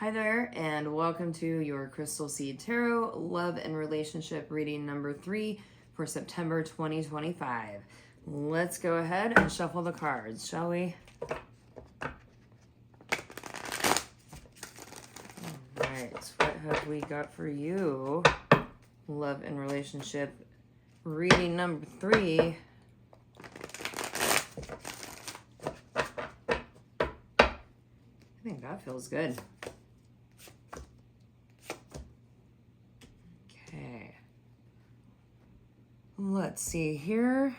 Hi there, and welcome to your Crystal Seed Tarot Love and Relationship reading number 3 for September 2025. Let's go ahead and shuffle the cards, shall we? Alright, what have we got for you? Love and Relationship reading number 3. I think that feels good. Okay. Let's see here.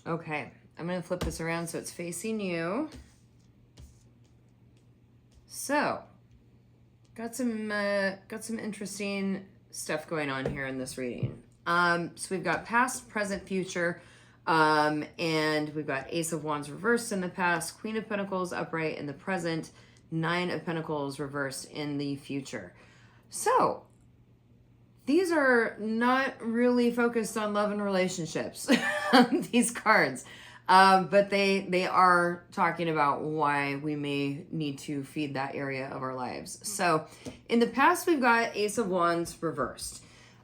Okay, I'm going to flip this around so it's facing you. So, got some interesting stuff going on here in this reading. So we've got past, present, future, and we've got Ace of Wands reversed in the past, Queen of Pentacles upright in the present, Nine of Pentacles reversed in the future. So, these are not really focused on love and relationships, these cards. But they are talking about why we may need to feed that area of our lives. So in the past, we've got Ace of Wands reversed.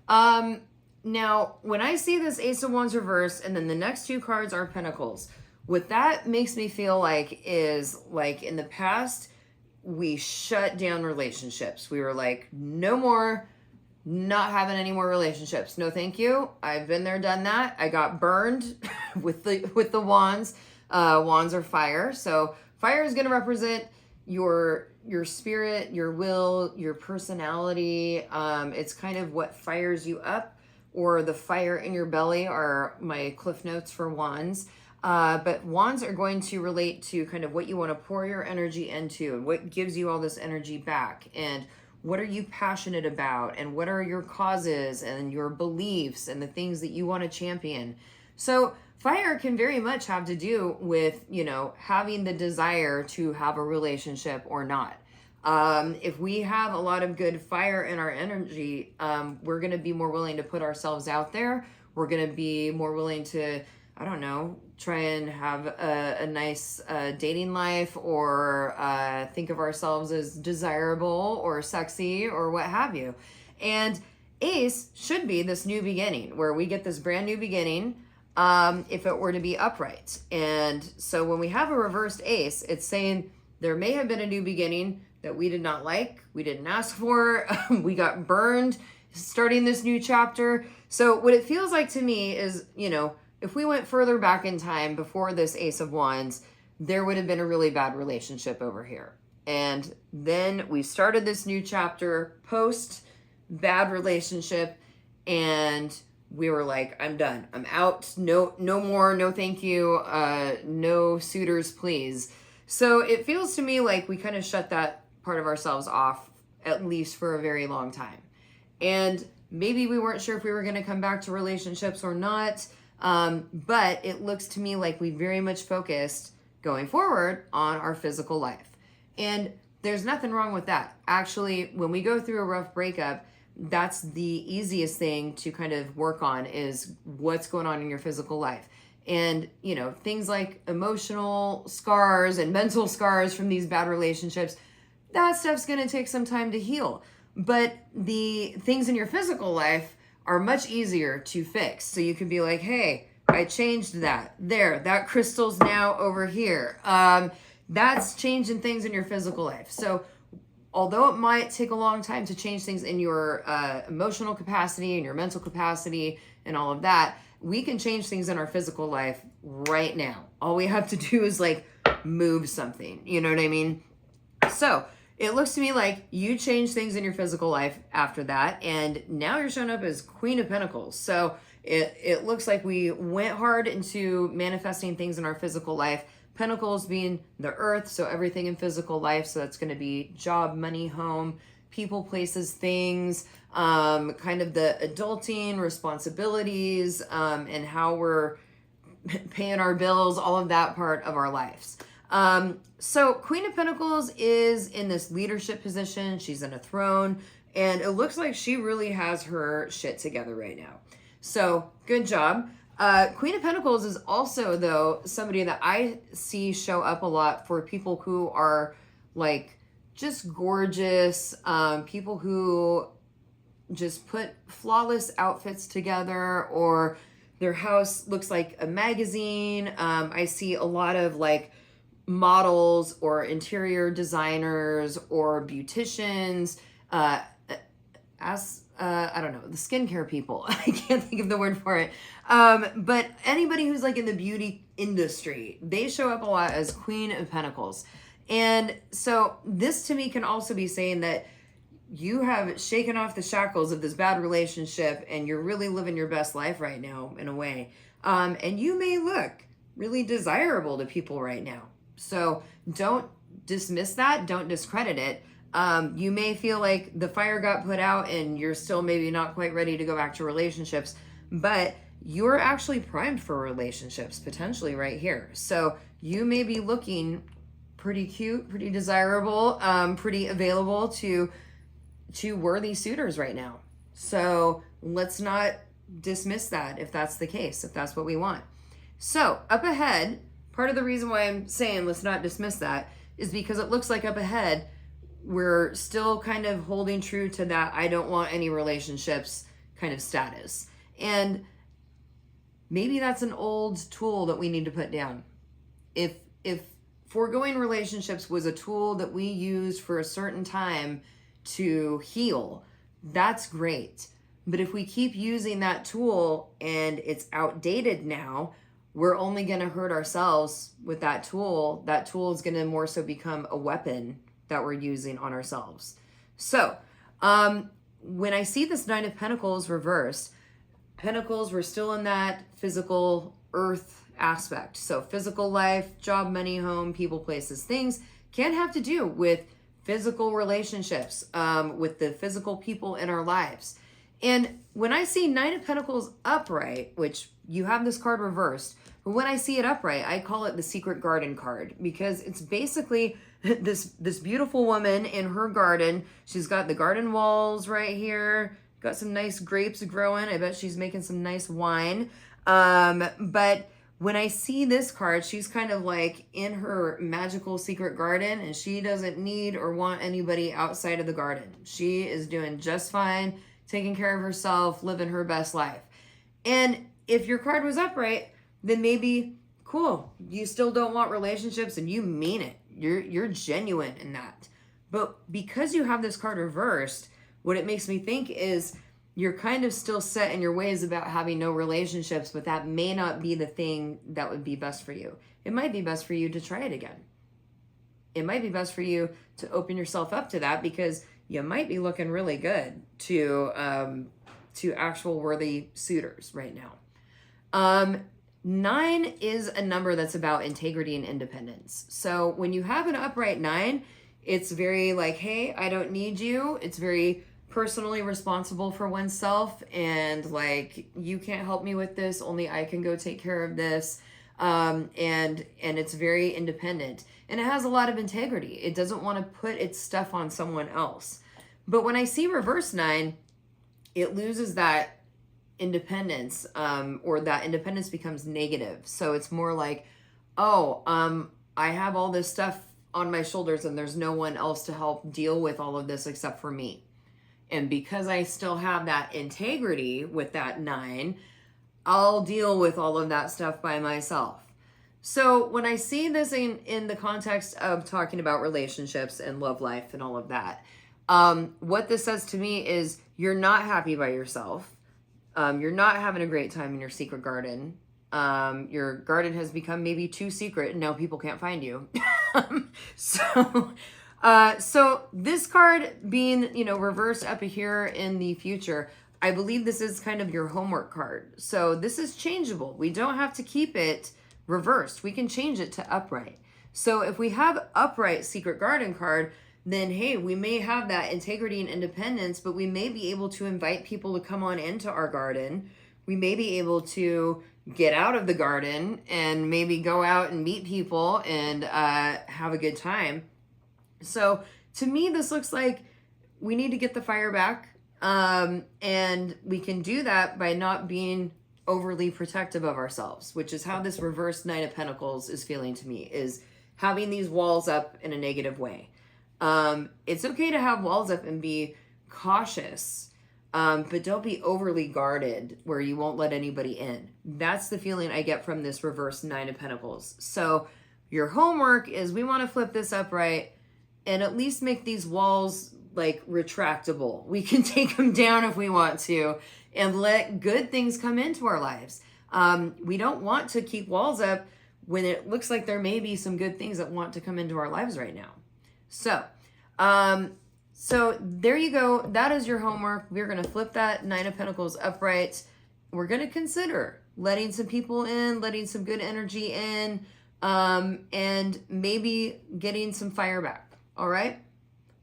Now, when I see this Ace of Wands reversed and then the next two cards are Pentacles, what that makes me feel like is like in the past, we shut down relationships. We were like, no more. Not having any more relationships. No, thank you. I've been there, done that. I got burned with the wands. Wands are fire. So fire is going to represent your spirit, your will, your personality. It's kind of what fires you up, or the fire in your belly are my cliff notes for wands. But wands are going to relate to kind of what you want to pour your energy into and what gives you all this energy back. And what are you passionate about, and what are your causes and your beliefs and the things that you want to champion? So fire can very much have to do with, having the desire to have a relationship or not. If we have a lot of good fire in our energy, we're going to be more willing to put ourselves out there. We're going to be more willing to, try and have a nice dating life, or think of ourselves as desirable or sexy or what have you. And Ace should be this new beginning where we get this brand new beginning if it were to be upright. And so when we have a reversed Ace, it's saying there may have been a new beginning that we did not like, we didn't ask for, we got burned starting this new chapter. So what it feels like to me is, if we went further back in time before this Ace of Wands, there would have been a really bad relationship over here. And then we started this new chapter post bad relationship, and we were like, I'm done. I'm out. No more. No, thank you. No suitors, please. So it feels to me like we kind of shut that part of ourselves off, at least for a very long time. And maybe we weren't sure if we were going to come back to relationships or not. But it looks to me like we very much focused going forward on our physical life. And there's nothing wrong with that. Actually, when we go through a rough breakup, that's the easiest thing to kind of work on, is what's going on in your physical life. And, things like emotional scars and mental scars from these bad relationships, that stuff's going to take some time to heal. But the things in your physical life are much easier to fix. So you can be like, hey, I changed that. There, that crystal's now over here. That's changing things in your physical life. So although it might take a long time to change things in your emotional capacity and your mental capacity and all of that, we can change things in our physical life right now. All we have to do is move something. You know what I mean? So it looks to me like you changed things in your physical life after that, and now you're showing up as Queen of Pentacles. So It looks like we went hard into manifesting things in our physical life. Pentacles being the earth, so everything in physical life. So that's going to be job, money, home, people, places, things, kind of the adulting, responsibilities, and how we're paying our bills, all of that part of our lives. So Queen of Pentacles is in this leadership position. She's in a throne, and it looks like she really has her shit together right now. So good job. Queen of Pentacles is also, though, somebody that I see show up a lot for people who are like just gorgeous, people who just put flawless outfits together, or their house looks like a magazine. I see a lot of like models or interior designers or beauticians, I don't know, the skincare people. I can't think of the word for it. But anybody who's like in the beauty industry, they show up a lot as Queen of Pentacles. And so this to me can also be saying that you have shaken off the shackles of this bad relationship and you're really living your best life right now in a way. And you may look really desirable to people right now. So don't dismiss that. Don't discredit it. You may feel like the fire got put out and you're still maybe not quite ready to go back to relationships, but you're actually primed for relationships potentially right here. So you may be looking pretty cute, pretty desirable, pretty available to worthy suitors right now. So let's not dismiss that if that's the case, if that's what we want. So up ahead, part of the reason why I'm saying let's not dismiss that is because it looks like up ahead, we're still kind of holding true to that I don't want any relationships kind of status. And maybe that's an old tool that we need to put down. If foregoing relationships was a tool that we used for a certain time to heal, that's great. But if we keep using that tool and it's outdated now, we're only going to hurt ourselves with that tool. That tool is going to more so become a weapon that we're using on ourselves. So when I see this Nine of Pentacles reversed, Pentacles, we're still in that physical earth aspect. So physical life, job, money, home, people, places, things can have to do with physical relationships, with the physical people in our lives. And when I see Nine of Pentacles upright, which you have this card reversed, but when I see it upright, I call it the Secret Garden card, because it's basically this beautiful woman in her garden. She's got the garden walls right here, got some nice grapes growing. I bet she's making some nice wine. But when I see this card, she's kind of like in her magical secret garden, and she doesn't need or want anybody outside of the garden. She is doing just fine, taking care of herself, living her best life. And if your card was upright, then maybe, cool, you still don't want relationships and you mean it. You're genuine in that. But because you have this card reversed, what it makes me think is you're kind of still set in your ways about having no relationships, but that may not be the thing that would be best for you. It might be best for you to try it again. It might be best for you to open yourself up to that, because you might be looking really good to actual worthy suitors right now. 9 is a number that's about integrity and independence. So when you have an upright 9, it's very like, hey, I don't need you. It's very personally responsible for oneself, and like, you can't help me with this, only I can go take care of this. And it's very independent, and it has a lot of integrity. It doesn't want to put its stuff on someone else. But when I see reverse 9, it loses that independence, or that independence becomes negative. So it's more like, oh, I have all this stuff on my shoulders and there's no one else to help deal with all of this except for me. And because I still have that integrity with that 9, I'll deal with all of that stuff by myself. So when I see this in the context of talking about relationships and love life and all of that, what this says to me is you're not happy by yourself. You're not having a great time in your secret garden. Your garden has become maybe too secret and now people can't find you. So this card being, reversed up here in the future, I believe this is kind of your homework card. So this is changeable. We don't have to keep it reversed. We can change it to upright. So if we have upright secret garden card, then hey, we may have that integrity and independence, but we may be able to invite people to come on into our garden. We may be able to get out of the garden and maybe go out and meet people and have a good time. So to me, this looks like we need to get the fire back. And we can do that by not being overly protective of ourselves, which is how this reverse Knight of Pentacles is feeling to me, is having these walls up in a negative way. It's okay to have walls up and be cautious, but don't be overly guarded where you won't let anybody in. That's the feeling I get from this reverse Nine of Pentacles. So your homework is we want to flip this upright and at least make these walls like retractable. We can take them down if we want to and let good things come into our lives. We don't want to keep walls up when it looks like there may be some good things that want to come into our lives right now. So there you go. That is your homework. We're going to flip that Nine of Pentacles upright. We're going to consider letting some people in, letting some good energy in, and maybe getting some fire back. All right.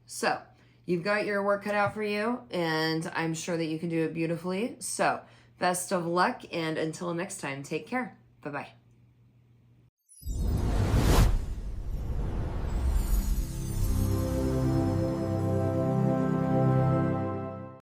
So you've got your work cut out for you, and I'm sure that you can do it beautifully. So best of luck, and until next time, take care. Bye-bye.